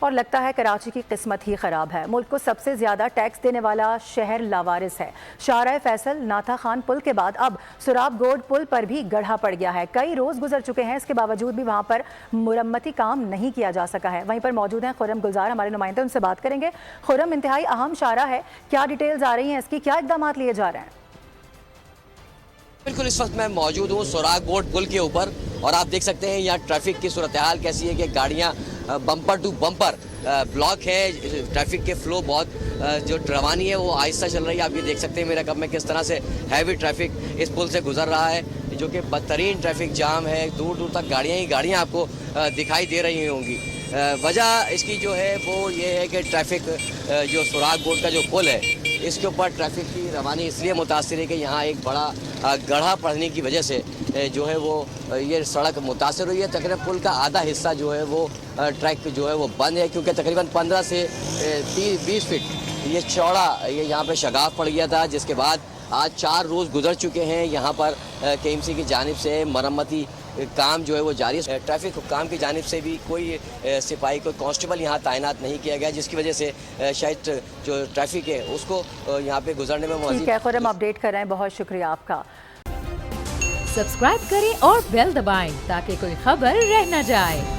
और लगता है कराची की किस्मत ही खराब है। मुल्क को सबसे ज्यादा टैक्स देने वाला शहर लावारिस है। शाहराह फैसल नाथा खान पुल के बाद अब सुराब गोड पुल पर भी गड्ढा पड़ गया है। कई रोज गुजर चुके हैं, इसके बावजूद भी वहां पर मुरम्मती काम नहीं किया जा सका है। वहीं पर मौजूद हैं खुर्रम गुलजार, हमारे नुमाइंदे, उनसे बात करेंगे। खुर्रम, इंतहाई अहम शाहराह है, क्या डिटेल्स आ रही हैं इसकी, क्या इकदाम लिए जा रहे हैं? बिल्कुल, इस वक्त मैं मौजूद हूँ सुराग गोड पुल के ऊपर और आप देख सकते हैं यहाँ ट्रैफिक की सूरत हाल कैसी है कि गाड़ियाँ बम्पर टू बम्पर ब्लॉक है। ट्रैफिक के फ्लो बहुत जो रवानी है वो आहिस्ता चल रही है। आप ये देख सकते हैं मेरा कब में किस तरह से हैवी ट्रैफिक इस पुल से गुजर रहा है, जो कि बदतरीन ट्रैफिक जाम है। दूर दूर तक गाड़ियाँ ही गाड़ियाँ आपको दिखाई दे रही होंगी। वजह इसकी जो है वो ये है कि ट्रैफिक जो सुराग गोड का जो पुल है इसके ऊपर ट्रैफिक की रवानी इसलिए मुतासिर है कि यहाँ एक बड़ा गड्ढा पड़ने की वजह से जो है वो ये सड़क मुतासिर हुई है। तकरीबन पुल का आधा हिस्सा जो है वो ट्रैक जो है वो बंद है, क्योंकि तकरीबन 15 से 20 फीट ये चौड़ा ये यहाँ पे शगाफ पड़ गया था, जिसके बाद आज 4 रोज़ गुजर चुके हैं। यहाँ पर KMC की जानिब से मरम्मती काम जो है वो जारी है। ट्रैफिक हुक्काम की जानिब से भी कोई सिपाही, कोई कांस्टेबल यहाँ तैनात नहीं किया गया, जिसकी वजह से शायद जो ट्रैफिक है उसको यहाँ पे गुजरने में ठीक है खुर्रम, अपडेट कर रहे हैं, बहुत शुक्रिया आपका। सब्सक्राइब करें और बेल दबाएं ताकि कोई खबर रह न जाए।